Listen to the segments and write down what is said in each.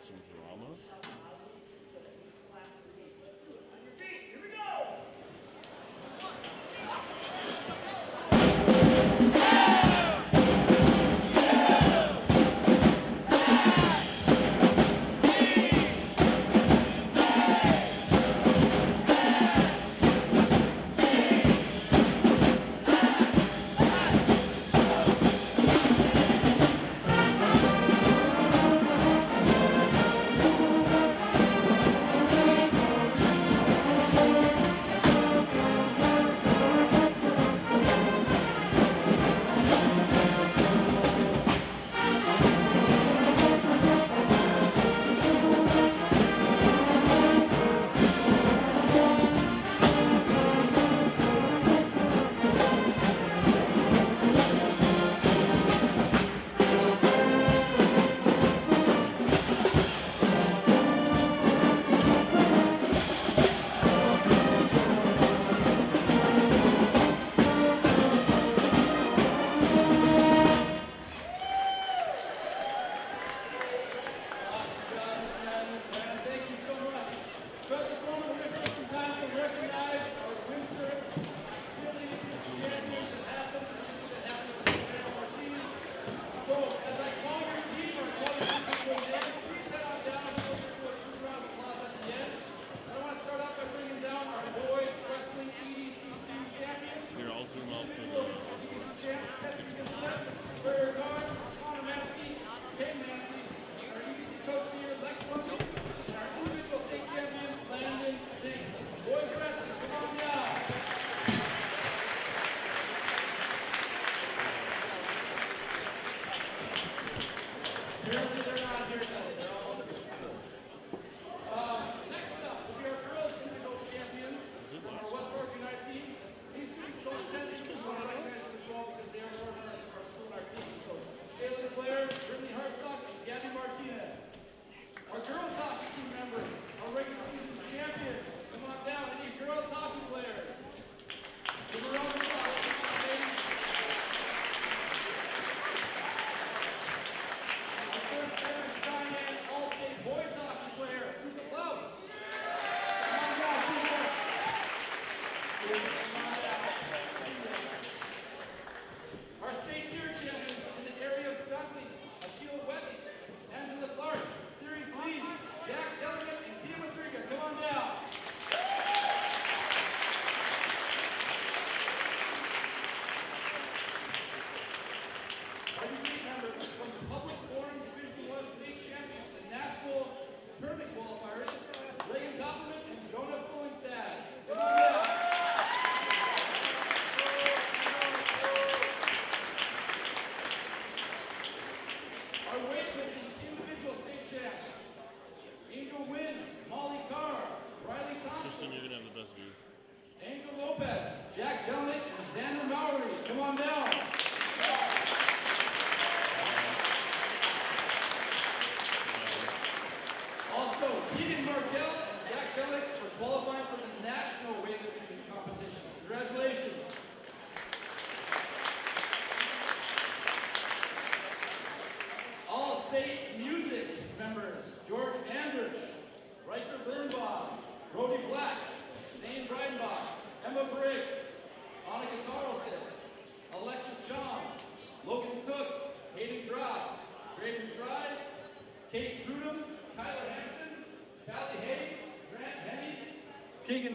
some drama.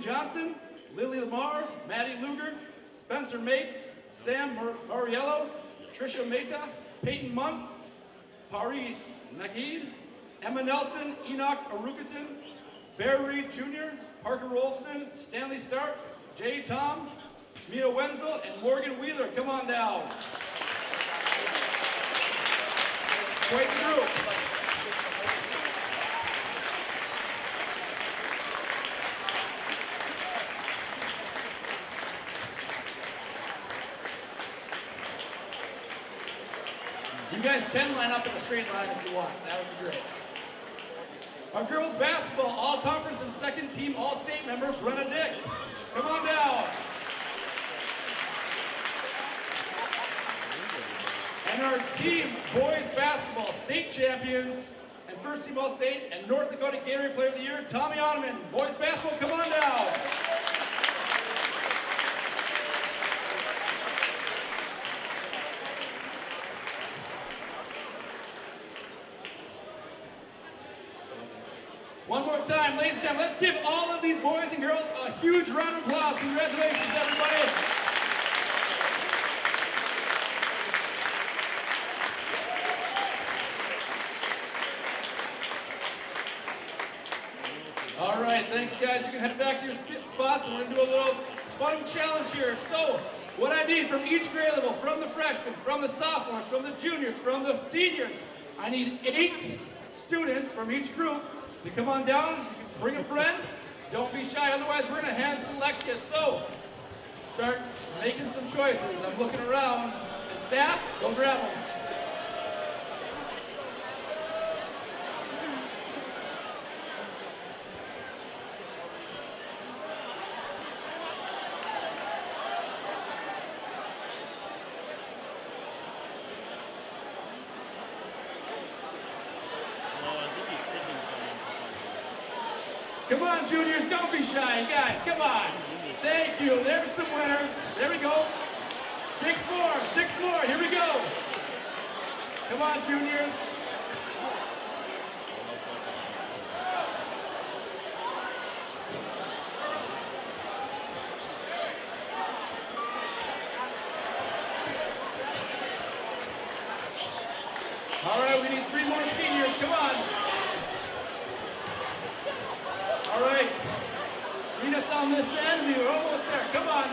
Johnson, Lily Lamar, Maddie Luger, Spencer Mates, Sam Muriello, Trisha Mehta, Peyton Monk, Pari Nagid, Emma Nelson, Enoch Arukatin, Bear Reed Jr., Parker Rolfson, Stanley Stark, Jay Tom, Mia Wenzel, and Morgan Wheeler. Come on down. Quite the group. You guys can line up in a straight line if you want. That would be great. Our girls basketball all-conference and second team all-state member, Brenna Dick. Come on down. And our team boys basketball state champions and first team All-State and North Dakota Gatorade Player of the Year, Tommy Ottoman. Boys basketball, come on down. One more time, ladies and gentlemen, let's give all of these boys and girls a huge round of applause. Congratulations, everybody. All right, thanks guys. You can head back to your spots and we're gonna do a little fun challenge here. So, what I need from each grade level, from the freshmen, from the sophomores, from the juniors, from the seniors, I need 8 students from each group to come on down. You can bring a friend. Don't be shy, otherwise we're gonna hand select you. So, start making some choices. I'm looking around. And staff, go grab them. Come on, juniors, don't be shy. Guys, come on. Thank you. There's some winners. There we go. 6 more, 6 more. Here we go. Come on, juniors. All right, we need 3 more seniors. Come on. All right, meet us on this end. We're almost there. Come on.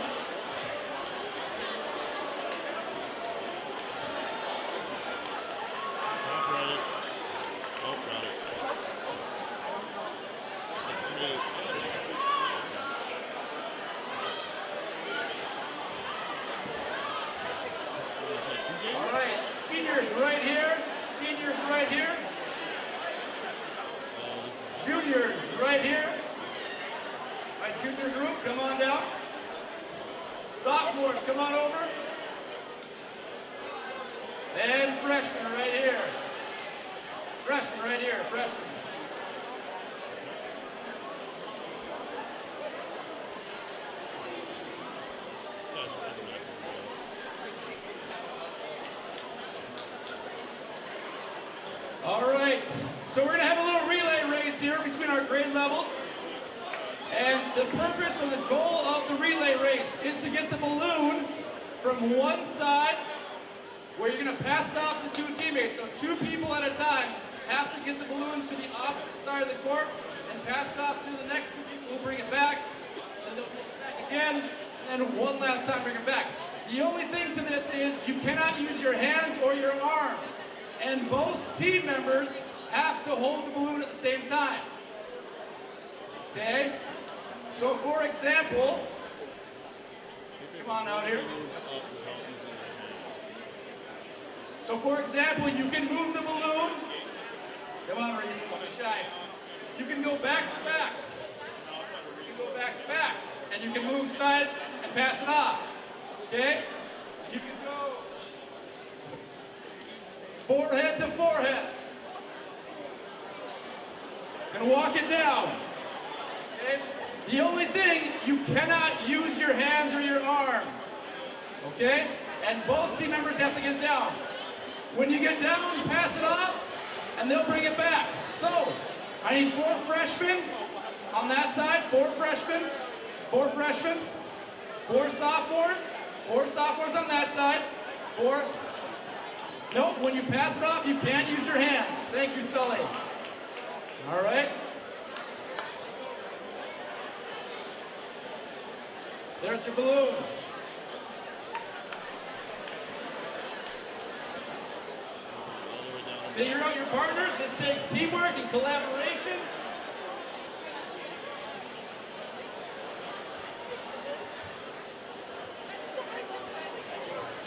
All right, seniors right here. Seniors right here. Juniors right here. My junior group, come on down. Sophomores, come on over. And freshmen right here. Freshmen right here, freshmen. All right, so we're gonna have a little relay race here between our grade levels. And the purpose or the goal of the relay race is to get the balloon from one side where you're gonna pass it off to 2 teammates. So 2 people at a time have to get the balloon to the opposite side of the court and pass it off to the next 2 people who bring it back. And they'll take it back again, and one last time bring it back. The only thing to this is you cannot use your hands or your arms. And both team members have to hold the balloon at the same time. Okay? So for example, come on out here. So for example, you can move the balloon. Come on, Reese, don't be shy. You can go back to back. You can go back to back. And you can move side and pass it off. Okay? You can go forehead to forehead. And walk it down. Okay? The only thing, you cannot use your hands or your arms. Okay? And both team members have to get down. When you get down, you pass it off, and they'll bring it back. So, I need 4 freshmen on that side, 4 freshmen, 4 freshmen, 4 sophomores, 4 sophomores on that side, 4. Nope, when you pass it off, you can't use your hands. Thank you, Sully. All right. There's your balloon. Figure out your partners. This takes teamwork and collaboration.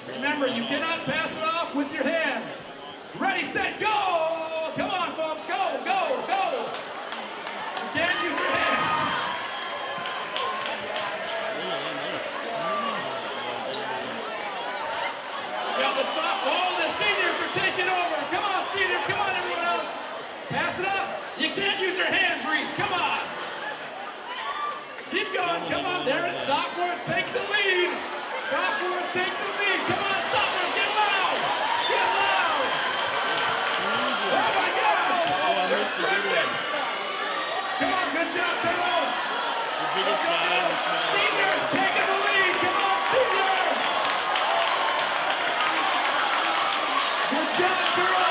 Remember, you cannot pass it off with your hands. Ready, set, go! Come on, folks, go, go, go! You can't use your hands. We got the seniors are taking over. Come on, seniors, come on, everyone else. Pass it You can't use your hands, Reese. Come on. Keep going. Come on, there it is. Sophomores take the lead. Sophomores take the lead. Come on, sophomores, get loud. Get loud. Oh my gosh. Oh, I missed the good one. Come on, good job, Turbo. The biggest guy in the small. Seniors taking the lead. Come on, seniors. Good job, Turbo.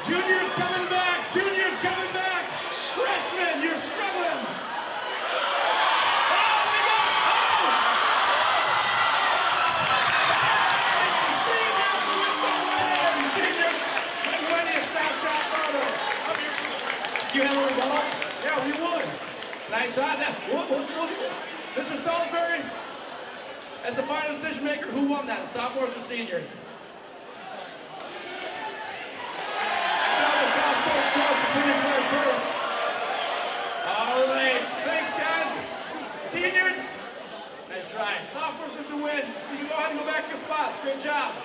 Juniors coming back. Juniors coming back. Freshmen, you're struggling. Oh, we go. Oh. Seniors with the win. Seniors, and when you stop shot photo. You have a rebuttal? Yeah, we would. Nice shot. Mr. Salisbury, as the final decision maker, who won that, sophomores or seniors? Sophomores goes to finish right first. All right, thanks guys. Seniors, nice try. Sophomores with the win. You can go ahead and go back to your spots. Great job.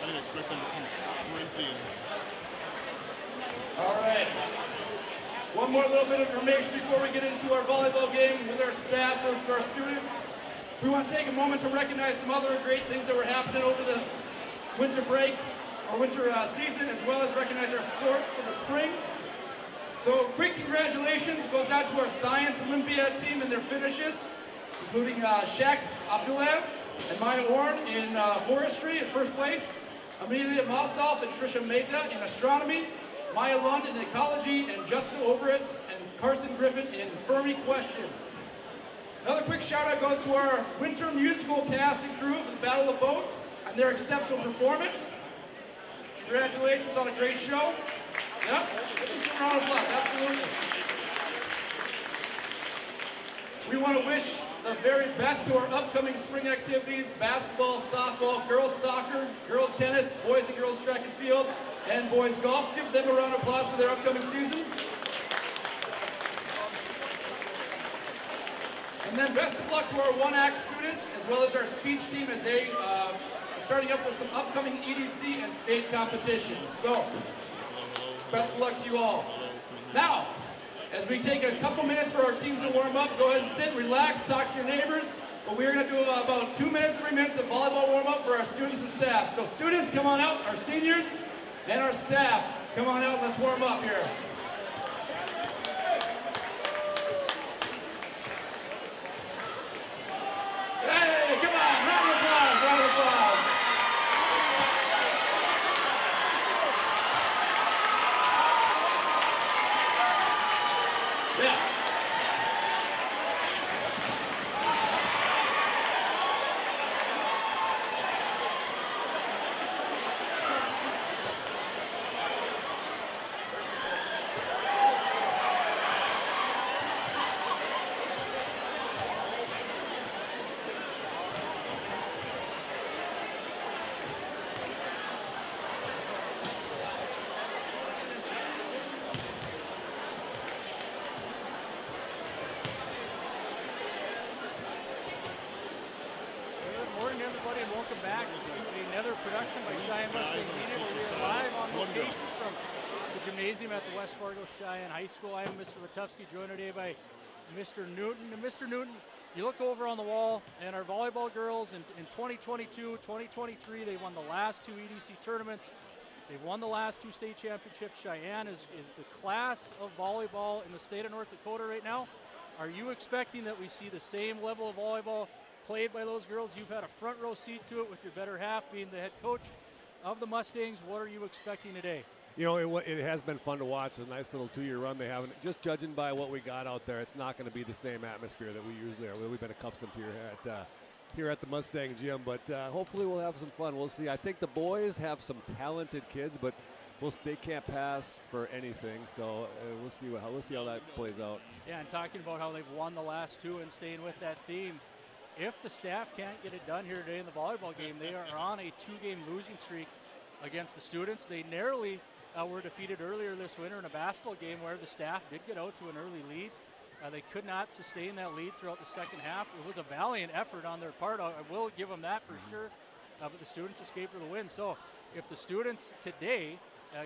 I didn't expect them to come sprinting. All right. One more little bit of information before we get into our volleyball game with our staff versus our students. We want to take a moment to recognize some other great things that were happening over the winter break, or winter season, as well as recognize our sports for the spring. So quick congratulations goes out to our Science Olympiad team and their finishes, including Shaq Abdulev and Maya Orn in forestry in first place, Amelia Mossoff and Trisha Mehta in astronomy, Maya Lund in ecology, and Justin Overis and Carson Griffin in Fermi questions. Another quick shout out goes to our winter musical cast and crew for the Battle of the Boat and their exceptional performance. Congratulations on a great show. Yep, give them some round of applause, absolutely. We want to wish the very best to our upcoming spring activities: basketball, softball, girls soccer, girls tennis, boys and girls track and field, and boys golf. Give them a round of applause for their upcoming seasons. And then best of luck to our one-act students, as well as our speech team, as they are starting up with some upcoming EDC and state competitions. So, best of luck to you all. Now, as we take a couple minutes for our teams to warm up, go ahead and sit, relax, talk to your neighbors. But we're going to do about 2 minutes, 3 minutes of volleyball warm-up for our students and staff. So students, come on out, our seniors, and our staff, come on out, let's warm up here. Hey, come on, round of applause, round of applause. Yeah. At the West Fargo Cheyenne High School. I'm Mr. Latufsky, joined today by Mr. Newton. And Mr. Newton, you look over on the wall, and our volleyball girls in 2022, 2023, they won the last 2 EDC tournaments. They've won the last 2 state championships. Cheyenne is the class of volleyball in the state of North Dakota right now. Are you expecting that we see the same level of volleyball played by those girls? You've had a front row seat to it with your better half being the head coach of the Mustangs. What are you expecting today? You know, it has been fun to watch. A nice little 2-year run they have. And just judging by what we got out there, it's not going to be the same atmosphere that we usually are. We've been accustomed to here at the Mustang Gym. But hopefully we'll have some fun. We'll see. I think the boys have some talented kids, but they can't pass for anything. So we'll see how that plays out. Yeah, and talking about how they've won the last 2 and staying with that theme, if the staff can't get it done here today in the volleyball game, they are on a 2-game losing streak against the students. They narrowly were defeated earlier this winter in a basketball game where the staff did get out to an early lead. They could not sustain that lead throughout the second half. It was a valiant effort on their part. I will give them that for sure. but the students escaped with a win. So if the students today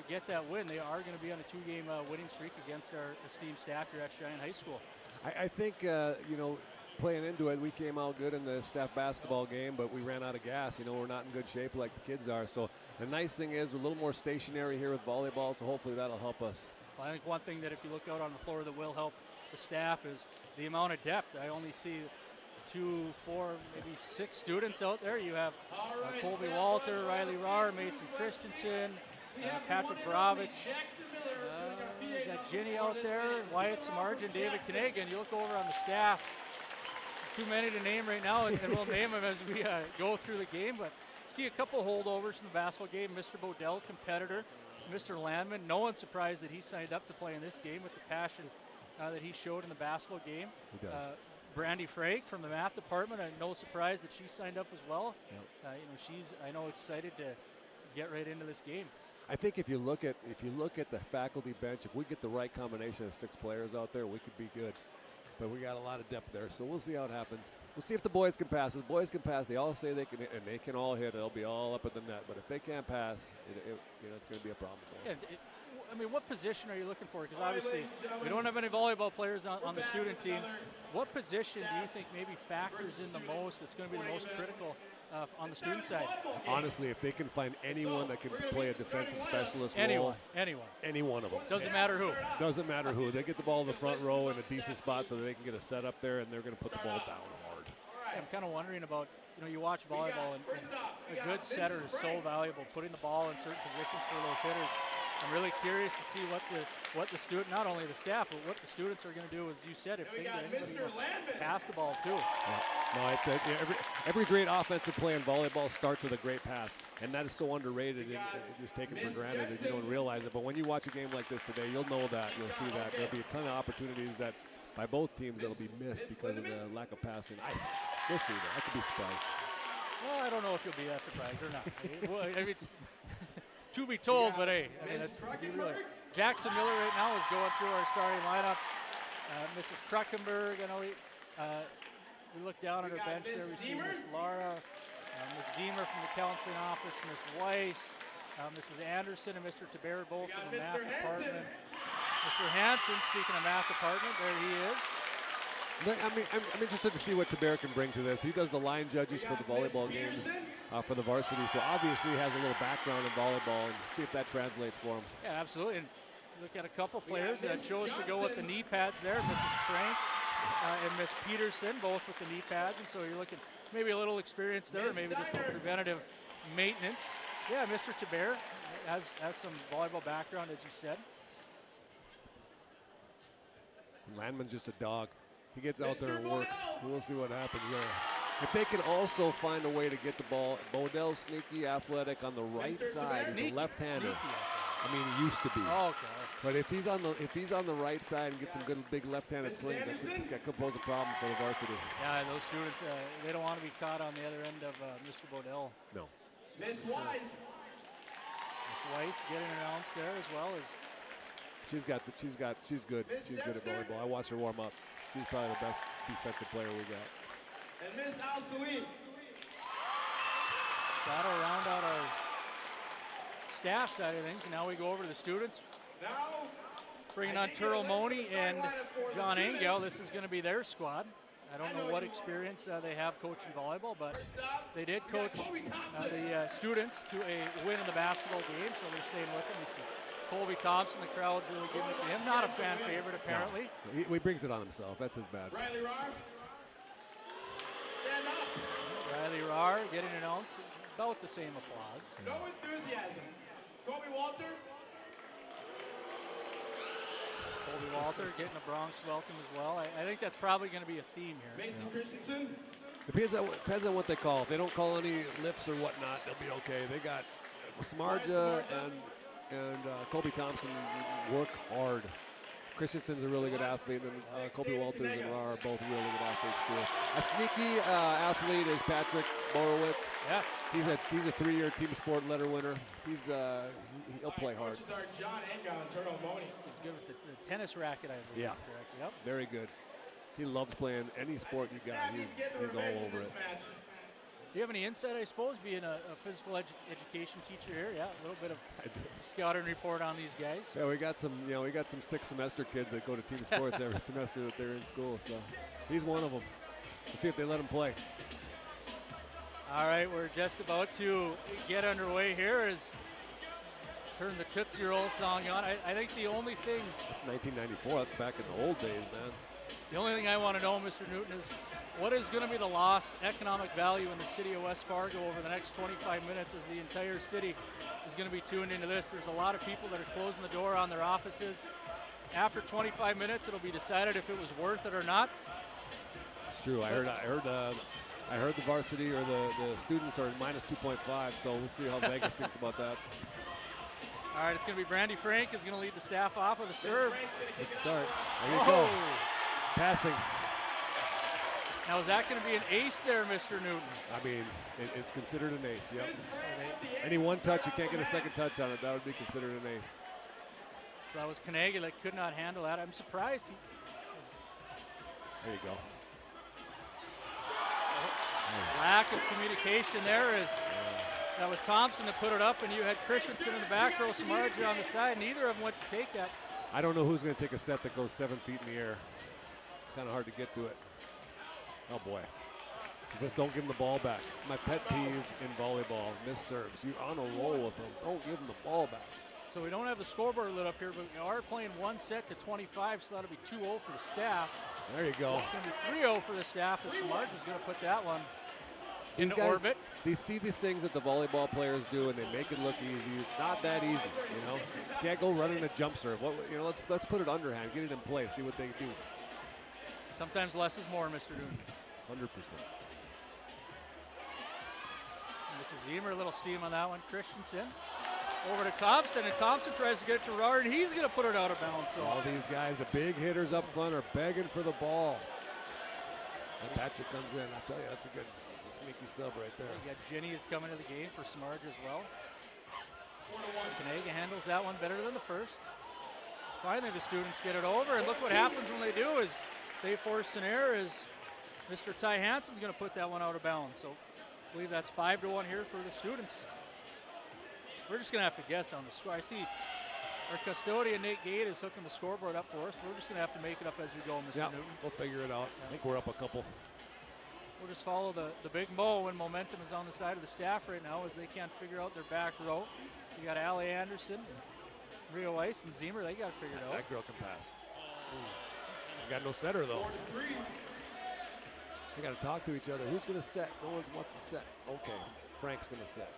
get that win, they are going to be on a 2-game winning streak against our esteemed staff here at Cheyenne High School. I think, you know, playing into it, we came out good in the staff basketball game, but we ran out of gas. You know, we're not in good shape like the kids are. So the nice thing is we're a little more stationary here with volleyball, so hopefully that'll help us. Well, I think one thing that if you look out on the floor that will help the staff is the amount of depth. I only see 2, 4, maybe 6 students out there. You have Colby Walter, Riley Rahr, Mason Christensen, Patrick Bravich. Is that Ginny out there? Wyatt Samarjan, David Kanagan. You look over on the staff. Too many to name right now, and we'll name them as we go through the game. But see a couple holdovers in the basketball game. Mr. Bodell, competitor. Mr. Landman, no one's surprised that he signed up to play in this game with the passion that he showed in the basketball game. He does. Brandy Frake from the math department, no surprise that she signed up as well. Yep. You know, she's, I know, excited to get right into this game. I think if you look at the faculty bench, if we get the right combination of 6 players out there, we could be good. But we got a lot of depth there, so we'll see how it happens. We'll see if the boys can pass. If the boys can pass, they all say they can, and they can all hit. It'll be all up at the net. But if they can't pass, you know, it's going to be a problem for them. I mean, what position are you looking for? Because obviously we don't have any volleyball players on the student team. What position do you think maybe factors in the most, that's going to be the most critical on the student side? Honestly, if they can find anyone that can play a defensive specialist Anyone. role. Any one of them. Doesn't matter who. Doesn't matter who. They get the ball in the front row in a decent spot so that they can get a set up there, and they're going to put the ball down hard. I'm kind of wondering about, you know, you watch volleyball, and a good setter is so valuable, putting the ball in certain positions for those hitters. I'm really curious to see what the student, not only the staff, but what the students are going to do, as you said, if they get anybody to pass the ball too. Yeah. No, it's every great offensive play in volleyball starts with a great pass, and that is so underrated and just taken for granted that you don't realize it. But when you watch a game like this today, you'll know that. You'll see that. There'll be a ton of opportunities that by both teams that'll be missed because of the lack of passing. We'll see that. I could be surprised. Well, I don't know if you'll be that surprised or not. I mean, it's to be told, but hey, I mean, that's really. Jackson Miller right now is going through our starting lineups. Mrs. Kruckenberg, I know we look down at her bench there. We see Miss Laura, Miss Zemer from the counseling office, Miss Weiss, Mrs. Anderson, and Mr. Taber both from the math department. Mr. Hansen, speaking of math department, there he is. I'm interested to see what Taber can bring to this. He does the line judges for the volleyball games for the varsity, so obviously he has a little background in volleyball, and see if that translates for him. Yeah, absolutely. And look at a couple players that chose to go with the knee pads there. Mrs. Frank and Miss Peterson, both with the knee pads, and so you're looking maybe a little experience there, or maybe just a little preventative maintenance. Yeah, Mr. Taber has some volleyball background, as you said. Landman's just a dog. He gets out there and works, so we'll see what happens there. If they can also find a way to get the ball, Bodell's sneaky, athletic on the right side. He's a left-hander. I mean, he used to be. Oh, okay. But if he's on the right side and gets some good big left-handed swings, that could pose a problem for the varsity. Yeah, those students, they don't want to be caught on the other end of Mr. Bodell. No. Miss Wise. Miss Weiss getting announced there as well as. She's good. She's good at volleyball. I watched her warm up. She's probably the best defensive player we got. And Miss Al Salim. So that'll round out our staff side of things, and now we go over to the students. Now, bringing on Turl Money and John Engel. This is going to be their squad. I don't know what experience they have coaching volleyball, but they did coach the students to a win in the basketball game, so they're staying with them. We see Colby Thompson, the crowd's really giving it to him. Not a fan favorite, apparently. No, he brings it on himself. That's his bad. Riley Rahr. Stand up. Riley Rahr getting announced. About the same applause. No enthusiasm. Kobe Walter. Colby Walter getting a Bronx welcome as well. I think that's probably going to be a theme here. Mason Christensen. Depends on what they call. If they don't call any lifts or whatnot, they'll be okay. They got Samarja and Colby Thompson work hard. Christensen's a really good athlete, and Colby Walters and Rahr are both really good athletes too. A sneaky athlete is Patrick Borowitz. Yes. He's a 3-year team sport letter winner. He'll play hard. Coaches are John Engel and Turl Money. He's good with the tennis racket, I believe. Yeah. Correct. Yep. Very good. He loves playing any sport you got. He's all over it. you have any insight, I suppose, being a physical education teacher here? Yeah, a little bit of I do. scouting report on these guys. Yeah, we got some 6th semester kids that go to team sports every semester that they're in school. So he's one of them. We'll see if they let him play. All right, we're just about to get underway here as turn the Tootsie Roll song on. I think the only thing, That's 1994. That's back in the old days, man. the only thing I want to know, Mr. Newton, is what is going to be the lost economic value in the city of West Fargo over the next 25 minutes as the entire city is going to be tuned into this. There's a lot of people that are closing the door on their offices. After 25 minutes, it'll be decided if it was worth it or not. It's true. I heard the varsity or the students are minus 2.5. So we'll see how Vegas thinks about that. All right, it's going to be Brandy Frank is going to lead the staff off with a serve. Good start. There you go. Passing. Now, is that going to be an ace there, Mr. Newton? I mean, it's considered an ace. Yep. Any one touch, you can't get a second touch on it. That would be considered an ace. So that was Kanagi that could not handle that. I'm surprised. There you go. Lack of communication there is. That was Thompson that put it up, and you had Christensen in the back row, Samardzija on the side. Neither of them went to take that. I don't know who's going to take a set that goes 7 feet in the air. It's kind of hard to get to it. Oh, boy. Just don't give him the ball back. My pet peeve in volleyball, missed serves. You're on a roll with them. Don't give them the ball back. So we don't have the scoreboard lit up here, but we are playing one set to 25, so that'll be 2-0 for the staff. There you go. It's going to be 3-0 for the staff as Samardzija's going to put that one These into guys, orbit. They see these things that the volleyball players do, and they make it look easy. It's not that easy, you know. You can't go running a jump serve. Let's put it underhand, get it in play, see what they do. Sometimes less is more, Mr. Newton. 100%. Mrs. Zemer, a little steam on that one. Christensen over to Thompson, and Thompson tries to get it to Rard, and he's going to put it out of bounds. So All these guys, the big hitters up front, are begging for the ball. And Patrick comes in. I tell you, that's a sneaky sub right there. you got Jenny is coming to the game for Samardzija as well. Kanega handles that one better than the first. Finally, the students get it over, and look what happens when they do is they force an error as Mr. Ty Hansen's going to put that one out of bounds. So I believe that's 5-1 here for the students. We're just going to have to guess on the score. I see our custodian, Nate Gate, is hooking the scoreboard up for us. We're just going to have to make it up as we go, Mr. Yeah, Newton. we'll figure it out. I think we're up a couple. We'll just follow the big Mo when momentum is on the side of the staff right now as they can't figure out their back row. You got Allie Anderson, Rio Weiss, and Zemer. They got it figured out. That girl can pass. I got no setter, though. They got to talk to each other. Who's going to set? No one wants to set. Okay, Frank's going to set.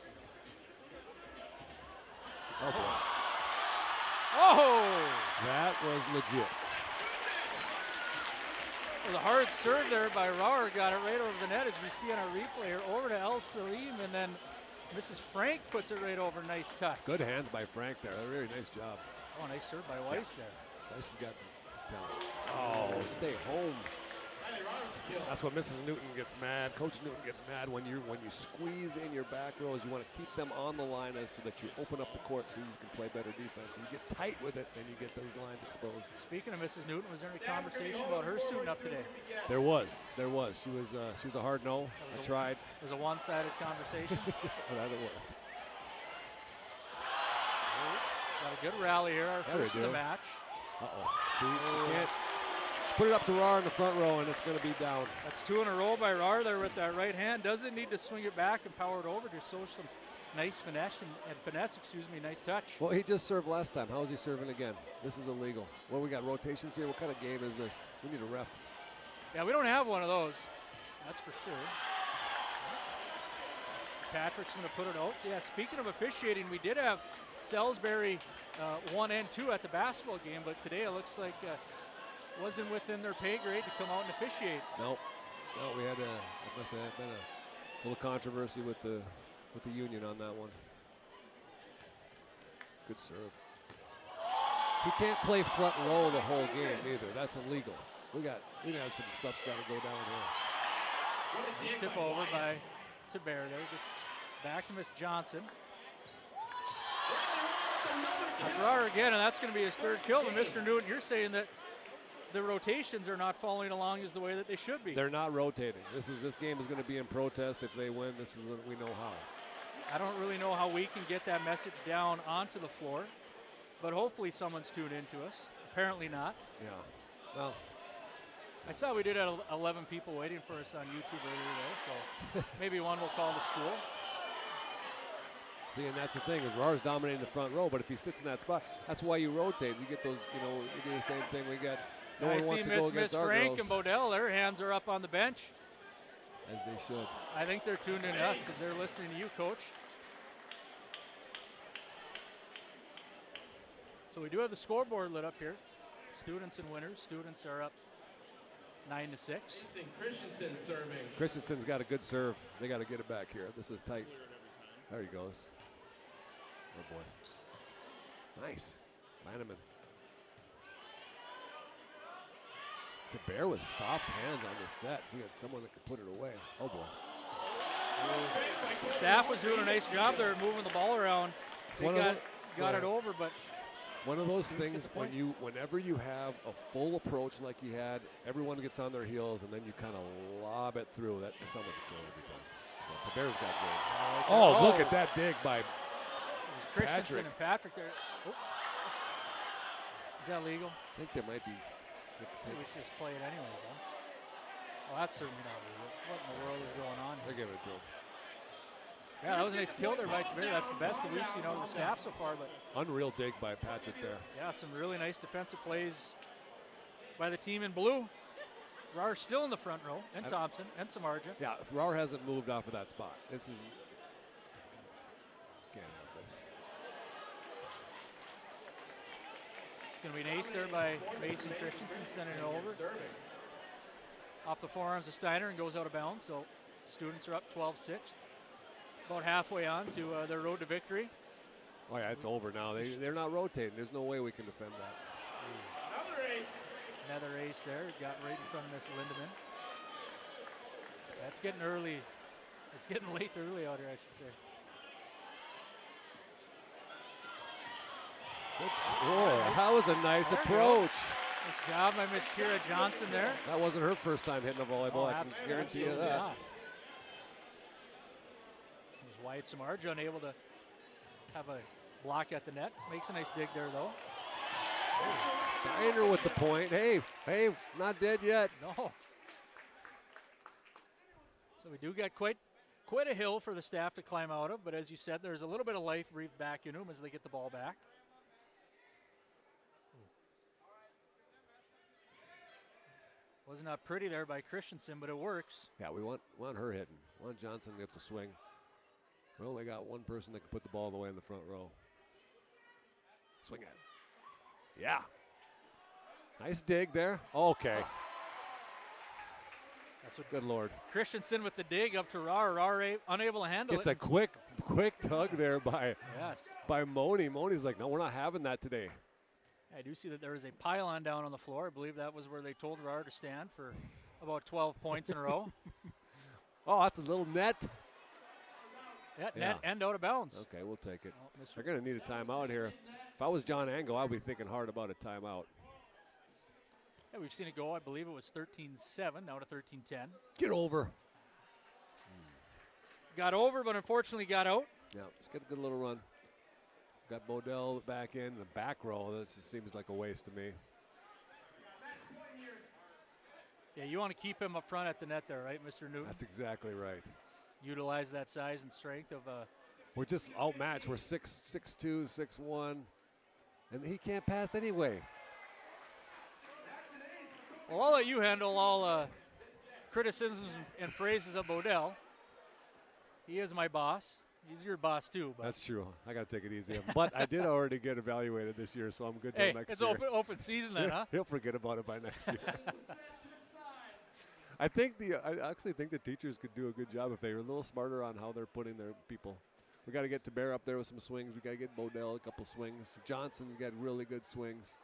Oh, boy. Oh! That was legit. Well, the hard serve there by Rauer got it right over the net as we see on our replay here. Over to El Salim, and then Mrs. Frank puts it right over. Nice touch. Good hands by Frank there. A very nice job. Oh, nice serve by Weiss there. Weiss has got some talent. Oh, stay home. That's what Mrs. Newton gets mad. Coach Newton gets mad when you squeeze in your back rows. You want to keep them on the line so that you open up the court so you can play better defense. You get tight with it, then you get those lines exposed. Speaking of Mrs. Newton, was there any conversation about her suiting up today? There was. She was a hard no. I tried. It was a one-sided conversation. That it was. Got a good rally here, our first of the match. Uh-oh. See, you can't put it up to Rar in the front row, and it's going to be down. That's 2 in a row by Rar there with that right hand. Doesn't need to swing it back and power it over. Just shows some nice finesse nice touch. Well, he just served last time. How is he serving again? This is illegal. Well, we got rotations here. What kind of game is this? We need a ref. Yeah, we don't have one of those. That's for sure. Patrick's going to put it out. So, yeah, speaking of officiating, we did have Salisbury 1 and 2 at the basketball game, but today it looks like wasn't within their pay grade to come out and officiate. Nope. No, we had it must have been a little controversy with the union on that one. Good serve. He can't play front row the whole game either. That's illegal. We got some stuff's got to go down here. Nice tip over to Bear there. Gets back to Miss Johnson. That's Rar again, and that's going to be his third kill. But Mr. Newton, you're saying that the rotations are not following along as the way that they should be. They're not rotating. This game is going to be in protest. If they win, this is what we know how. I don't really know how we can get that message down onto the floor, but hopefully someone's tuned into us. Apparently not. Yeah. Well, I saw we did have 11 people waiting for us on YouTube earlier though, so maybe one will call the school. see, and that's the thing is Rar's dominating the front row, but if he sits in that spot, that's why you rotate. You get those, you do the same thing. We got no I one see wants to go Miss against our Frank girls. and Bodell, their hands are up on the bench. As they should. I think they're tuned in to us because they're listening to you, Coach. So we do have the scoreboard lit up here. Students and winners. Students are up 9-6. Christensen serving. Christensen's got a good serve. They got to get it back here. This is tight. There he goes. Oh, boy. Nice. Lanneman. Taber with soft hands on the set. We had someone that could put it away. Oh, boy. Staff was doing a nice job there moving the ball around. They got it over, but one of those things whenever you have a full approach like you had, everyone gets on their heels and then you kind of lob it through. That's almost a kill every time. Yeah, Taber's got good. Oh, look at that dig by Christensen Patrick. and Patrick there. Oh. Is that legal? I think there might be 6 We hits. should just play it anyways, huh? Well, that's certainly not legal. What in the world is going on They're here? giving it to him. Yeah, that was a nice kill there by Taber. That's the best that we've seen out of the staff so far. But Unreal dig by Patrick there. yeah, some really nice defensive plays by the team in blue. Rar still in the front row, and Thompson, and Samardzija. Yeah, if Rar hasn't moved off of that spot. This is can't have this. It's going to be an ace there by Mason Christensen, sending it over. Off the forearms of Steiner and goes out of bounds. So students are up 12-6. About halfway on to their road to victory. Oh yeah, it's over now. They're not rotating. There's no way we can defend that. Another ace there. Got right in front of Miss Lindemann. That's getting early. It's getting late early out here, I should say. Oh, that was a nice approach. Nice job by Miss Kira Johnson there. That wasn't her first time hitting a volleyball. I can guarantee you that. Not. There's Wyatt Samardzija unable to have a block at the net. Makes a nice dig there, though. Steiner with the point. Hey, not dead yet. No. So we do get quite a hill for the staff to climb out of, but as you said, there's a little bit of life breathed back into them as they get the ball back. Was not pretty there by Christensen, but it works. Yeah, we want her hitting. We want Johnson to get the swing. We only got one person that can put the ball away in the front row. Swing it. Yeah. Nice dig there. Okay. That's what Good Lord. Christensen with the dig up to Rar unable to handle It's it. a quick tug there by Yes. Moni. Moni's like, no, we're not having that today. I do see that there is a pylon down on the floor. I believe that was where they told Rar to stand for about 12 points in a row. Oh, that's a little net. Yeah, net and out of bounds. Okay, we'll take it. Oh, They're going to need a timeout here. If I was John Angle, I'd be thinking hard about a timeout. Yeah, we've seen it go. I believe it was 13-7, now to 13-10. Get over. Got over, but unfortunately got out. Yeah, let's get a good little run. Got Bodell back in the back row. That just seems like a waste to me. Yeah, you want to keep him up front at the net there, right, Mr. Newton? That's exactly right. Utilize that size and strength of We're just outmatched. We're 6'2", 6'1", and he can't pass anyway. Well, I'll let you handle all criticisms and praises of Bodell. He is my boss. He's your boss too. But That's true. I got to take it easy. But I did already get evaluated this year, so I'm good till hey, next it's year. open season then, huh? He'll forget about it by next year. I actually think the teachers could do a good job if they were a little smarter on how they're putting their people. We got to get Taber up there with some swings. We got to get Bodell a couple swings. Johnson's got really good swings.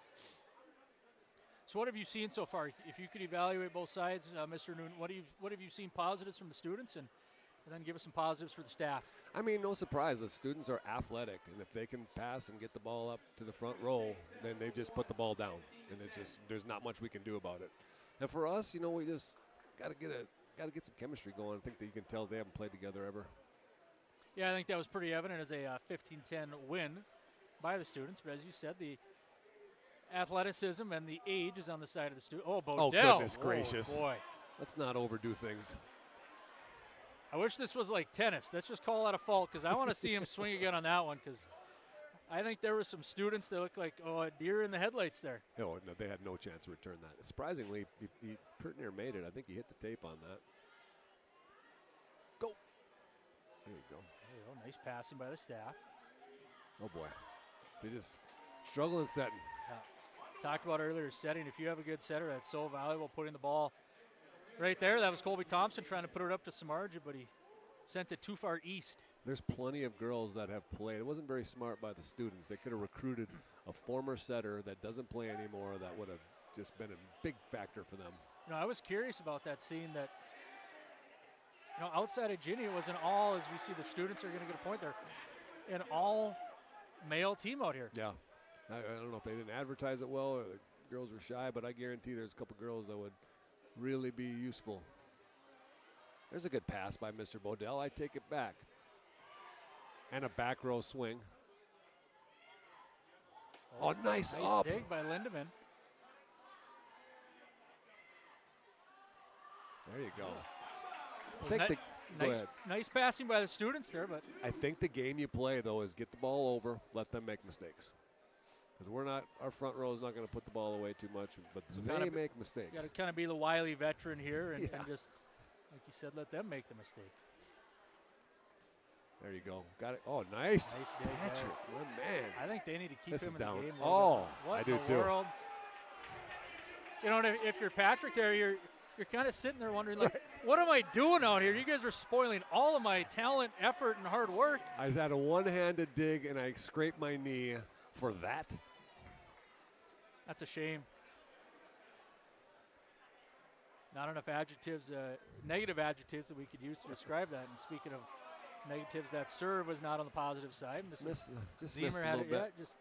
So what have you seen so far? If you could evaluate both sides, Mr. Newton, what have you seen positives from the students, and and then give us some positives for the staff. I mean, no surprise. The students are athletic, and if they can pass and get the ball up to the front row, then they just put the ball down, and it's just there's not much we can do about it. And for us, we just got to get some chemistry going. I think that you can tell they haven't played together ever. Yeah, I think that was pretty evident as a 15-10 win by the students. But as you said, the athleticism and the age is on the side of the student. Oh, Bodell. Oh, goodness gracious. Oh, boy. Let's not overdo things. I wish this was like tennis. Let's just call that a fault because I want to see him swing again on that one because I think there were some students that looked like, a deer in the headlights there. No, they had no chance to return that. Surprisingly, he pretty near made it. I think he hit the tape on that. Go. There you go. There you go. Nice passing by the staff. Oh, boy. They just struggling setting. Talked about earlier setting. If you have a good setter, that's so valuable. Putting the ball right there. That was Colby Thompson trying to put it up to Samardzija, but he sent it too far east. There's plenty of girls that have played. It wasn't very smart by the students. They could have recruited a former setter that doesn't play anymore that would have just been a big factor for them. I was curious about that, seeing that, outside of Ginny, it was an all, as we see the students are going to get a point there, an all-male team out here. Yeah. I don't know if they didn't advertise it well or the girls were shy, but I guarantee there's a couple girls that would really be useful. There's a good pass by Mr. Bodell. I take it back. And a back row swing. Oh, nice up. Dig by Lindemann. There you go. Nice passing by the students there, but I think the game you play, though, is get the ball over, let them make mistakes. Because our front row is not going to put the ball away too much, but they make mistakes. You got to kind of be the wily veteran here and just, like you said, let them make the mistake. There you go. Got it. Oh, nice. Nice dig, Patrick, my man. I think they need to keep him in down. the game. Oh, what I do in the too. World? If you're Patrick there, you're kind of sitting there wondering, like, what am I doing out here? You guys are spoiling all of my talent, effort, and hard work. I had a one-handed dig, and I scraped my knee for that. That's a shame. Not enough adjectives, negative adjectives that we could use to describe that. And speaking of negatives, that serve was not on the positive side. Just missed Zemer a had little bit. just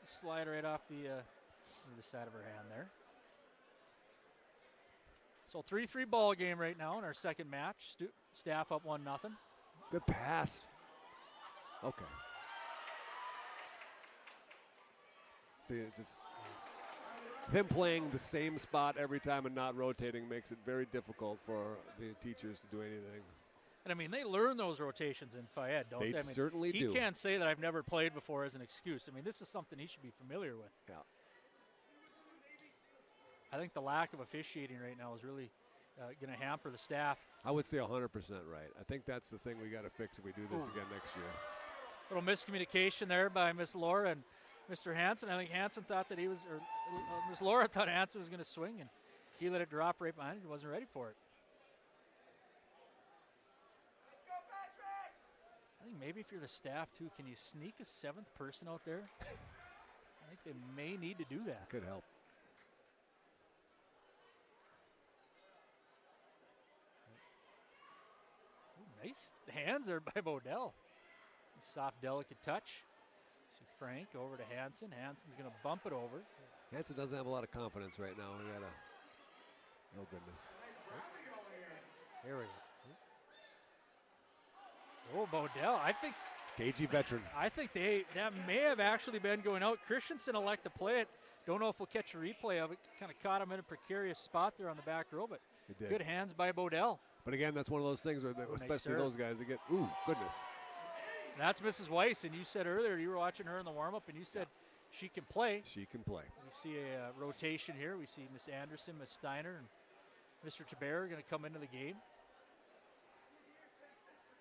slide right off the side of her hand there. So 3-3 ball game right now in our second match. Staff up 1-0. Good pass. Okay. See, it's just him playing the same spot every time and not rotating makes it very difficult for the teachers to do anything. And I mean, they learn those rotations in Fayette, don't they? They certainly do. He can't say that I've never played before as an excuse. I mean, this is something he should be familiar with. Yeah. I think the lack of officiating right now is really going to hamper the staff. I would say 100% right. I think that's the thing we got to fix if we do this again next year. Little miscommunication there by Miss Laura and Mr. Hansen. I think Hansen thought that Miss Laura thought Hansen was going to swing, and he let it drop right behind him. He wasn't ready for it. I think maybe if you're the staff too, can you sneak a seventh person out there? I think they may need to do that. Could help. Ooh, nice hands there by Bodell. Soft, delicate touch. See Frank over to Hansen. Hansen's going to bump it over. Hansen doesn't have a lot of confidence right now. We got oh goodness. Here we go. Oh, Bodell. I think cagey veteran. I think that may have actually been going out. Christensen elect to play it. Don't know if we'll catch a replay of it. Kind of caught him in a precarious spot there on the back row, but good hands by Bodell. But again, that's one of those things where, especially those guys, they get, ooh, goodness. That's Mrs. Weiss, and you said earlier you were watching her in the warm-up, and you said she can play. She can play. We see a rotation here. We see Miss Anderson, Miss Steiner, and Mr. Taber are going to come into the game.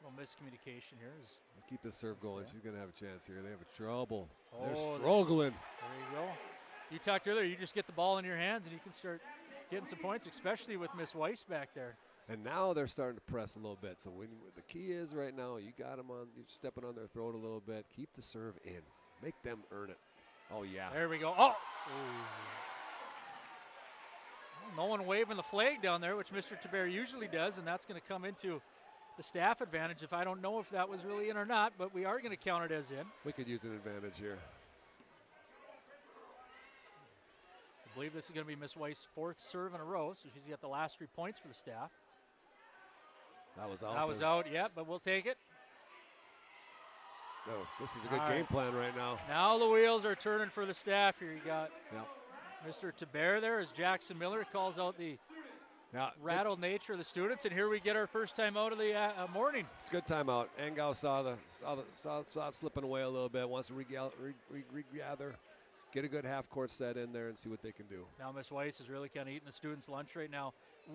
A little miscommunication here. Let's keep this serve going. She's going to have a chance here. They have a trouble. Oh, they're struggling. There you go. You talked earlier, you just get the ball in your hands and you can start getting some points, especially with Miss Weiss back there. And now they're starting to press a little bit. So the key is right now, you got them on, you're stepping on their throat a little bit. Keep the serve in. Make them earn it. Oh, yeah. There we go. Oh! Well, no one waving the flag down there, which Mr. Taber usually does, and that's going to come into the staff advantage. If I don't know if that was really in or not, but we are going to count it as in. We could use an advantage here. I believe this is going to be Miss Weiss's 4th serve in a row, so she's got the last 3 points for the staff. That was out. That was out, yeah, but we'll take it. No, this is a good All game right. plan right now. Now the wheels are turning for the staff here. You got Yep. Mr. Taber there as Jackson Miller calls out the Yeah, rattled nature of the students, and here we get our first time out of the morning. it's a good timeout. Angao saw it slipping away a little bit. Wants to regather, get a good half-court set in there, and see what they can do. Now Miss Weiss is really kind of eating the students' lunch right now.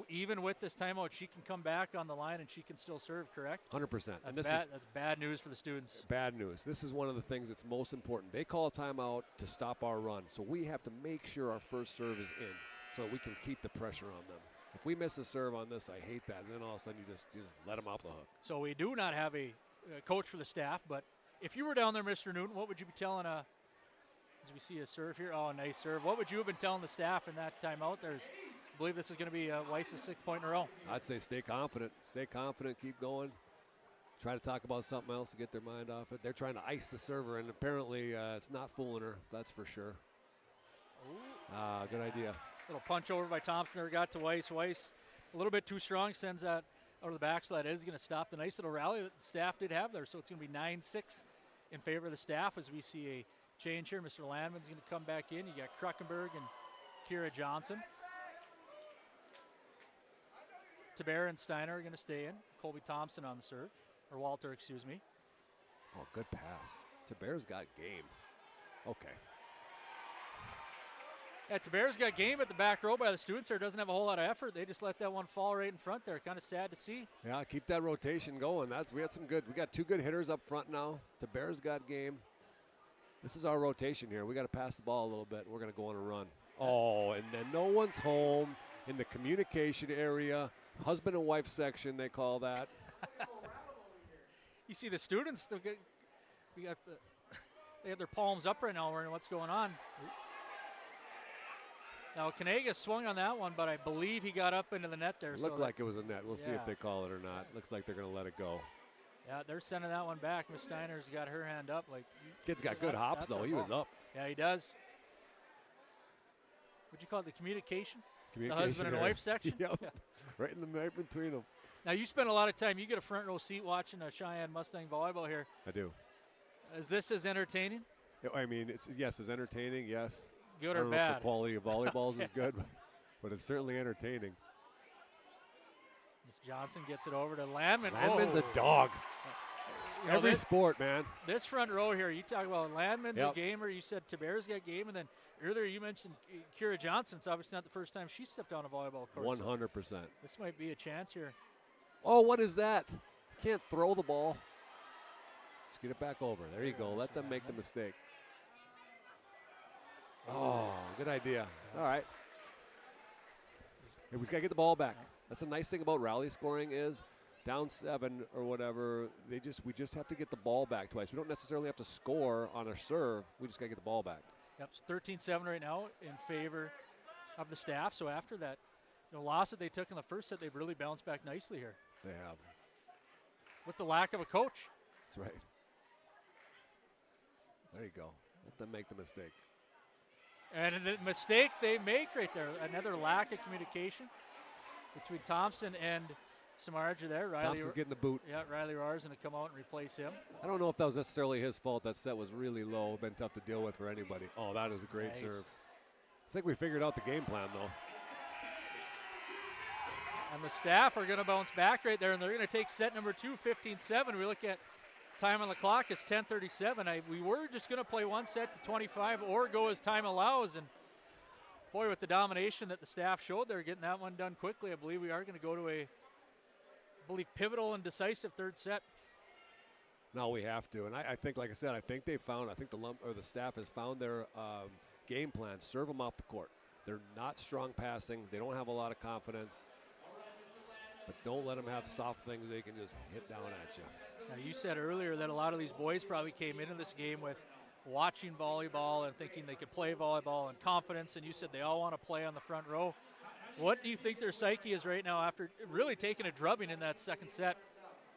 Even with this timeout, she can come back on the line and she can still serve, correct? 100%. And this That's is bad news for the students. bad news. This is one of the things that's most important. They call a timeout to stop our run, so we have to make sure our first serve is in, so we can keep the pressure on them. If we miss a serve on this, I hate that. And then all of a sudden, you just let them off the hook. So we do not have a coach for the staff, but if you were down there, Mr. Newton, what would you be telling as we see a serve here? Oh, nice serve. What would you have been telling the staff in that timeout? I believe this is going to be Weiss's 6th point in a row. I'd say stay confident. Stay confident. Keep going. Try to talk about something else to get their mind off it. They're trying to ice the server, and apparently it's not fooling her. That's for sure. Good idea. Little punch over by Thompson there, got to Weiss. Weiss a little bit too strong, sends that out of the back, so that is going to stop the nice little rally that the staff did have there. So it's going to be 9-6 in favor of the staff as we see a change here. Mr. Landman's going to come back in. You got Kruckenberg and Kira Johnson. Taber and Steiner are going to stay in. Colby Thompson on the serve, or Walter, excuse me. Oh, good pass. Taber's got game. Okay. Yeah, Taber's got game at the back row by the students there. Doesn't have a whole lot of effort. They just let that one fall right in front there. Kind of sad to see. Yeah, keep that rotation going. We got 2 good hitters up front now. Taber's got game. This is our rotation here. We got to pass the ball a little bit. We're going to go on a run. Oh, and then no one's home in the communication area. Husband and wife section, they call that. You see the students, they have their palms up right now wondering what's going on. Now, Kanegas swung on that one, but I believe he got up into the net there. It looked like it was a net. We'll see if they call it or not. Looks like they're going to let it go. Yeah, they're sending that one back. Miss Steiner's got her hand up. Kid's got good hops, though. He was up. Yeah, he does. What'd you call it, the communication? The Communication husband and area. wife section? Yep. Yeah. Right between them. Now, you spend a lot of time. You get a front row seat watching a Cheyenne Mustang volleyball here. I do. Is this as entertaining? I mean, it's entertaining, yes. Good I or don't know if bad? the quality of volleyballs is good, but it's certainly entertaining. Miss Johnson gets it over to Landman. Landman's Oh. a dog. You know, Every sport, man. This front row here, you talk about Landman's Yep. a gamer. You said Taber's got game, and then earlier you mentioned Kira Johnson. It's obviously not the first time she stepped on a volleyball court. 100%. This might be a chance here. Oh, what is that? Can't throw the ball. Let's get it back over. There you go. Let them make the mistake. Oh, good idea. It's all right. We just got to get the ball back. That's a nice thing about rally scoring is down 7 or whatever, we just have to get the ball back twice. We don't necessarily have to score on a serve. We just got to get the ball back. Yep, it's 13-7 right now in favor of the staff. So after that loss that they took in the first set, they've really bounced back nicely here. They have. With the lack of a coach. That's right. There you go. Let them make the mistake. And the mistake they make right there, another lack of communication between Thompson and Samarja there. Thompson's getting the boot. Yeah, Riley Rahr is going to come out and replace him. I don't know if that was necessarily his fault. That set was really low. Been tough to deal with for anybody. Oh, that is a great Nice. serve. I think we figured out the game plan, though. And the staff are going to bounce back right there, and they're going to take set number 2, 15-7. We look at time on the clock. It's 10:37. We were just going to play one set to 25 or go as time allows. And, boy, with the domination that the staff showed, they're getting that one done quickly. I believe we are going to go to a pivotal and decisive third set. No, we have to. And I think, like I said, I think the staff has found their game plan. Serve them off the court. They're not strong passing. They don't have a lot of confidence. But don't let them have soft things they can just hit down at you. Now, you said earlier that a lot of these boys probably came into this game with watching volleyball and thinking they could play volleyball and confidence, and you said they all want to play on the front row. What do you think their psyche is right now after really taking a drubbing in that second set?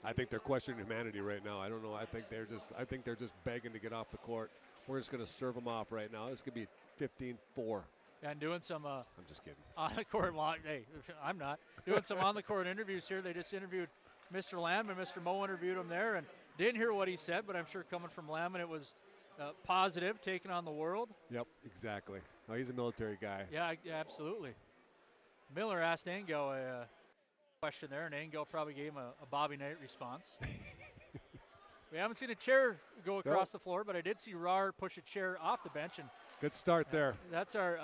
I think they're questioning humanity right now. I don't know. I think they're just begging to get off the court. We're just going to serve them off right now. This could be 15-4. And doing some I'm just kidding. on the court. Hey, I'm not doing some on the court interviews here. They just interviewed Mr. Lamb, and Mr. Moe interviewed him there, and didn't hear what he said, but I'm sure coming from Lamb, and it was positive, taking on the world. Yep, exactly. Oh, he's a military guy. Yeah, absolutely. Miller asked Angel a question there, and Angel probably gave him a Bobby Knight response. We haven't seen a chair go across the floor, but I did see Rar push a chair off the bench, and good start there. That's our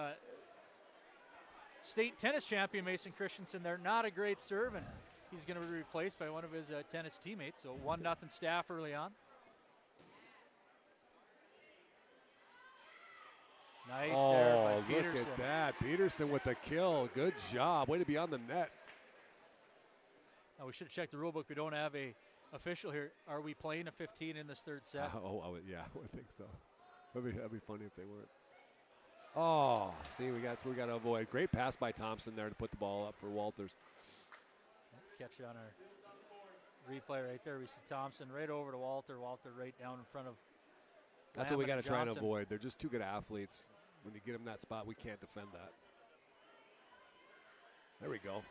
state tennis champion, Mason Christensen there. Not a great serve, and he's going to be replaced by one of his tennis teammates. So 1-0 staff early on. Nice there by Peterson. Look at that. Peterson with the kill. Good job. Way to be on the net. Now we should have checked the rule book. We don't have a official here. Are we playing a 15 in this third set? Yeah, I would think so. That'd be funny if they weren't. Oh, see, we got to avoid. Great pass by Thompson there to put the ball up for Walters. Catch it on our replay right there. We see Thompson right over to Walter. Walter right down in front of. That's what we got to try and avoid. They're just too good athletes. When you get them that spot, we can't defend that. There we go.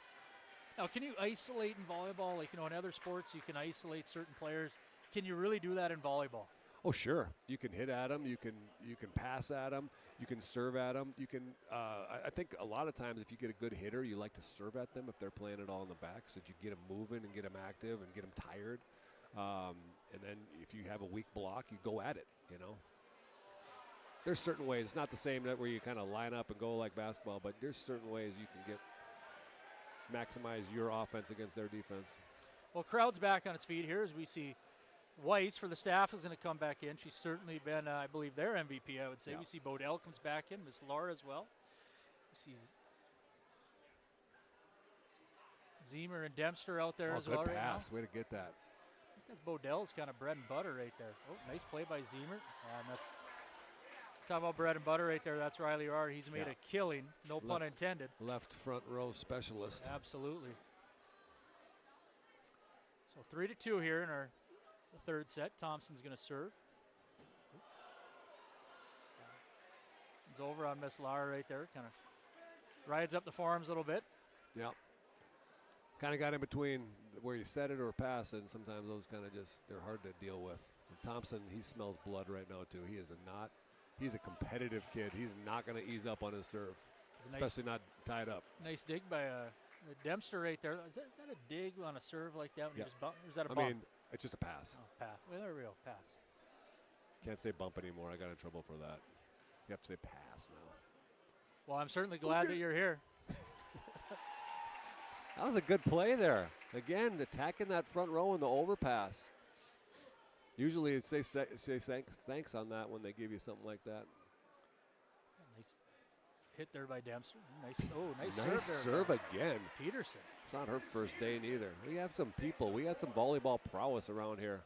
Now, can you isolate in volleyball? Like, in other sports, you can isolate certain players. Can you really do that in volleyball? Oh, sure. You can hit at them. You can pass at them. You can serve at them. You can. I think a lot of times, if you get a good hitter, you like to serve at them if they're playing it all in the back, so that you get them moving and get them active and get them tired. And then if you have a weak block, you go at it. There's certain ways. It's not the same where you kind of line up and go like basketball, but there's certain ways you can maximize your offense against their defense. Well, crowd's back on its feet here as we see Weiss for the staff is going to come back in. She's certainly been, I believe, their MVP, I would say. Yeah. We see Bodell comes back in, Miss Laura as well. We see Zemer and Dempster out there as well. Good pass. Way to get that. I think that's Bodell's kind of bread and butter right there. Oh, nice play by Zemer. And that's talking about bread and butter right there. That's Riley Rar. He's made a killing, no pun intended. Left front row specialist. Absolutely. So 3-2 here in our third set. Thompson's going to serve. He's over on Miss Lara right there. Kind of rides up the forearms a little bit. Yep. Kind of got in between where you set it or pass it, and sometimes those kind of they're hard to deal with. And Thompson, he smells blood right now too. He's a competitive kid. He's not going to ease up on his serve, especially not tied up. Nice dig by Dempster right there. Is that a dig on a serve like that? Yeah. Or is that a bump? I mean, it's just a pass. Oh, pass. Well, there we go. Pass. Can't say bump anymore. I got in trouble for that. You have to say pass now. Well, I'm certainly glad that you're here. That was a good play there. Again, attacking that front row in the overpass. Usually say thanks on that when they give you something like that. Nice hit there by Dempster. Nice serve again. Peterson. It's not her first day neither. We have some people. We had some volleyball prowess around here.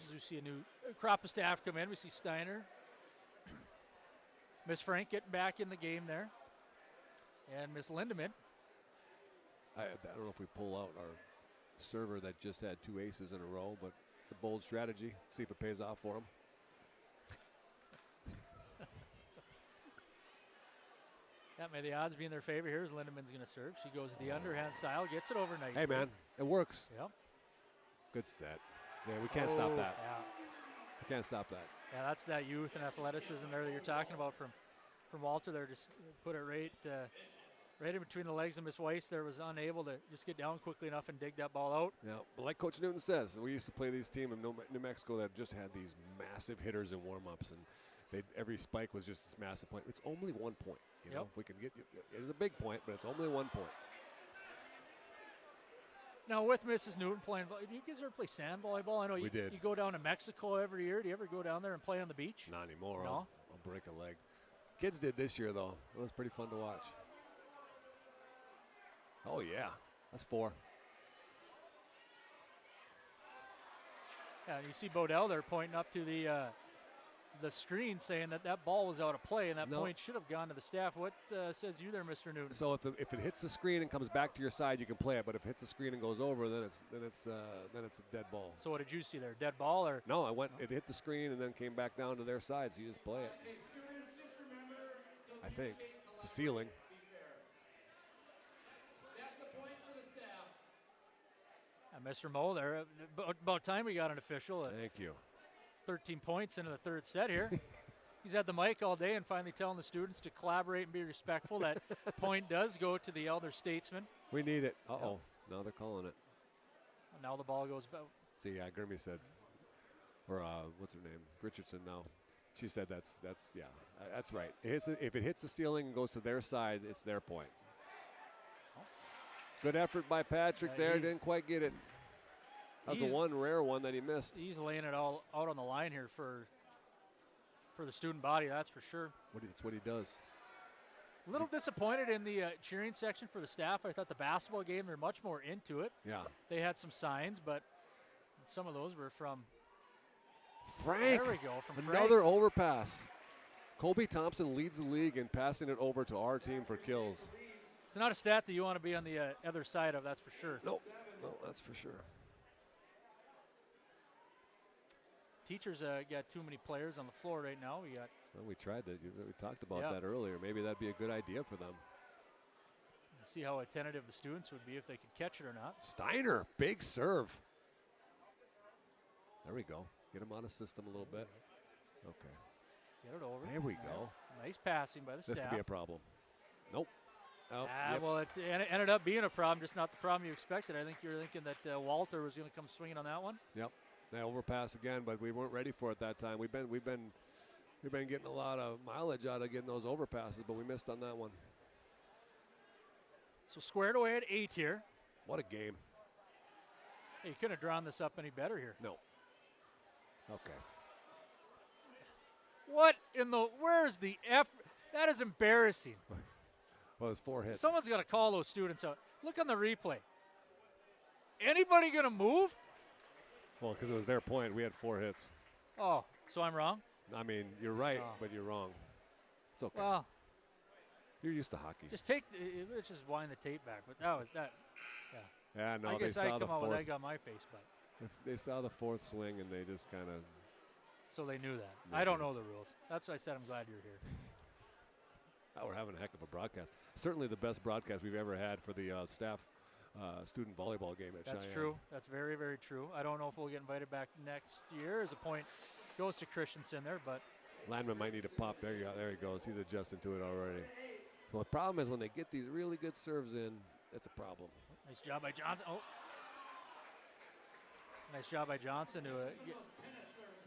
As we see a new crop of staff come in, we see Steiner. Miss Frank getting back in the game there. And Miss Lindemann. I don't know if we pull out our server that just had 2 aces in a row, but it's a bold strategy. See if it pays off for him. May the odds be in their favor. Here's Lindemann's going to serve. She goes the underhand style, gets it over nicely. Hey, man, it works. Yep. Good set. Yeah, we can't stop that. Yeah. We can't stop that. Yeah, that's that youth and athleticism there that you're talking about from Walter there. Just put it right in between the legs of Miss Weiss there, was unable to just get down quickly enough and dig that ball out. Yeah, but like Coach Newton says, we used to play these teams in New Mexico that just had these massive hitters in warm-ups, and every spike was just this massive point. It's only 1 point. You know, if we can get it is a big point, but it's only 1 point. Now with Mrs. Newton playing, do you guys ever play sand volleyball? I know you go down to Mexico every year. Do you ever go down there and play on the beach? Not anymore. No? I'll break a leg. Kids did this year though. It was pretty fun to watch. Oh yeah, that's 4. Yeah, you see Bodell there pointing up to the the screen saying that that ball was out of play and that No. point should have gone to the staff. What says you there, Mr. Newton? So if it hits the screen and comes back to your side, you can play it. But if it hits the screen and goes over, then it's a dead ball. So what did you see there? Dead ball or? No, it hit the screen and then came back down to their side, so you just play it. Hey, students, just remember. I think it's a ceiling. Be fair. That's a point for the staff. Mr. Moe there. About time we got an official. Thank you. 13 points into the third set here. He's had the mic all day and finally telling the students to collaborate and be respectful. That point does go to the elder statesman. We need it. Uh-oh. Now they're calling it. Now the ball goes back. See, Gurmy said, or what's her name? Richardson now. She said that's right. If it hits the ceiling and goes to their side, it's their point. Good effort by Patrick there. Didn't quite get it. That was the one rare one that he missed. He's laying it all out on the line here for the student body, that's for sure. It's what he does. A little disappointed in the cheering section for the staff. I thought the basketball game, they're much more into it. Yeah. They had some signs, but some of those were from Frank. There we go, from Another Frank. overpass. Colby Thompson leads the league in passing it over to our team for kills. It's not a stat that you want to be on the other side of, that's for sure. No, that's for sure. Teachers got too many players on the floor right now. We tried to. We talked about that earlier. Maybe that'd be a good idea for them. See how attentive the students would be if they could catch it or not. Steiner, big serve. There we go. Get him out of system a little bit. Okay. Get it over. There we go. Nice passing by the staff. This could be a problem. Nope. Oh, Well, it ended up being a problem, just not the problem you expected. I think you were thinking that Walter was going to come swinging on that one. Yep. They overpass again, but we weren't ready for it that time. We've been getting a lot of mileage out of getting those overpasses, but we missed on that one. So squared away at 8 here. What a game. Hey, you couldn't have drawn this up any better here. No. Okay. What in the? Where's the F? That is embarrassing. Well, it's 4 hits. Someone's got to call those students out. Look on the replay. Anybody going to move? Well, because it was their point. We had 4 hits. Oh, so I'm wrong? I mean, you're right, Oh. but you're wrong. It's okay. Well, You're used to hockey. just let's just wind the tape back. But that was that. Yeah, no, I guess they I saw the come out with fourth. egg on my face, but They saw the 4th swing and they just kind of. so they knew that. Yeah. I don't know the rules. That's why I said I'm glad you're here. Oh, we're having a heck of a broadcast. Certainly the best broadcast we've ever had for the staff student volleyball game at That's Cheyenne. true. That's very, very true. I don't know if we'll get invited back next year as a point goes to Christensen there, but Landman might need a pop. There you go. There he goes. He's adjusting to it already. So the problem is when they get these really good serves in, it's a problem. nice job by Johnson. Oh. Nice job by Johnson to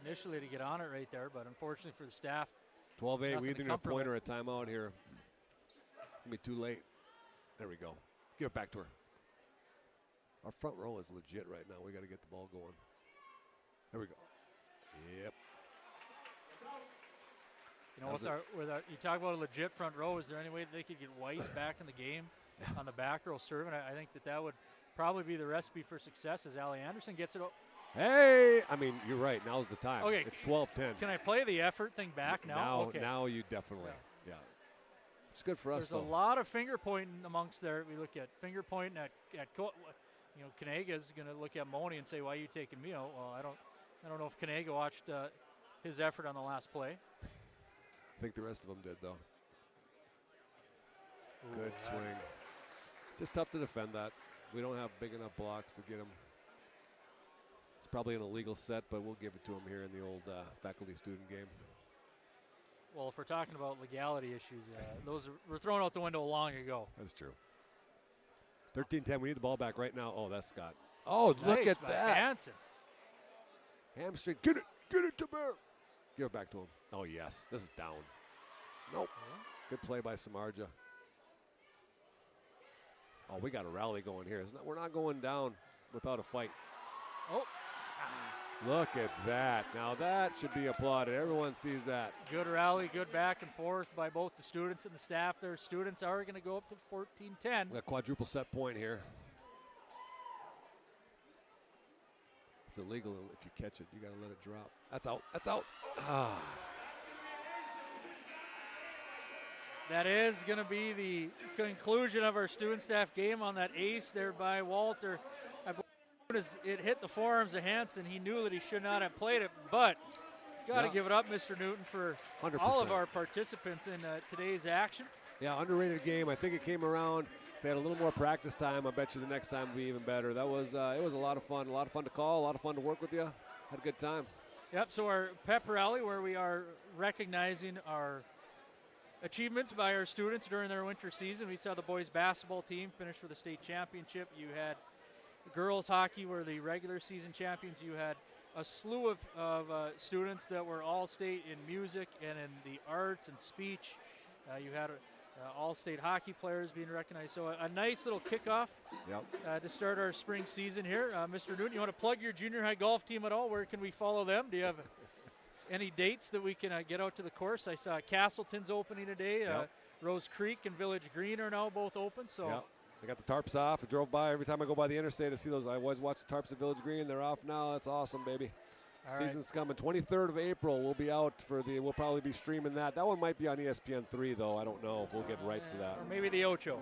initially to get on it right there, but unfortunately for the staff, 12-8. Nothing We to either need a come from point or a timeout here. Gonna be too late. There we go. Give it back to her. Our front row is legit right now. We got to get the ball going. There we go. Yep. you know, you talk about a legit front row. Is there any way that they could get Weiss back in the game on the back row serving? I think that would probably be the recipe for success as Allie Anderson gets it. Hey, I mean, you're right. Now's the time. Okay. It's 12-10. Can I play the effort thing back now? Okay. Now you definitely. Yeah. It's good for us, There's though. a lot of finger pointing amongst there. We look at finger pointing at Kanaga's going to look at Moni and say, "Why are you taking me out?" Well, I don't know if Kanaga watched his effort on the last play. I think the rest of them did, though. Ooh, Good swing. Just tough to defend that. We don't have big enough blocks to get him. It's probably an illegal set, but we'll give it to him here in the old faculty-student game. Well, if we're talking about legality issues, those were thrown out the window long ago. That's true. 13-10. We need the ball back right now. Oh, that's Scott. Oh, look Nice at by that. Hansen. Hamstring. Get it to Bear. Give it back to him. Oh, yes. This is down. Nope. Good play by Samardzija. Oh, we got a rally going here. We're not going down without a fight. Oh. Look at that. Now that should be applauded. Everyone sees that. Good rally, good back and forth by both the students and the staff. Their students are going to go up to 14-10. We got quadruple set point here. It's illegal if you catch it. You got to let it drop. That's out. That's out. Ah. That is going to be the conclusion of our student staff game on that ace there by Walter. I believe as it hit the forearms of Hansen, he knew that he should not have played it, but got to give it up, Mr. Newton, for 100%. all of our participants in today's action. Yeah, underrated game. I think it came around. If they had a little more practice time, I bet you the next time will be even better. That was it was a lot of fun. A lot of fun to call, a lot of fun to work with you. Had a good time. Yep, so our pep rally where we are recognizing our achievements by our students during their winter season. We saw the boys basketball team finish with a state championship. You had girls hockey were the regular season champions. You had a slew of students that were all state in music and in the arts and speech. You had all-state hockey players being recognized. So a nice little kickoff to start our spring season here. Mr. Newton, you want to plug your junior high golf team at all? Where can we follow them? Do you have any dates that we can get out to the course? I saw Castleton's opening today. Rose Creek and Village Green are now both open. So they got the tarps off. I drove by every time I go by the interstate to see those. I always watch the tarps at Village Green. They're off now. That's awesome, baby. Season's coming. 23rd of April, we'll be out for we'll probably be streaming that. That one might be on ESPN3, though. I don't know if we'll get rights to that. Or maybe the Ocho.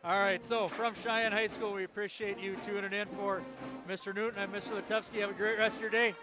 All right, so from Cheyenne High School, we appreciate you tuning in for Mr. Newton and Mr. Latevsky. Have a great rest of your day.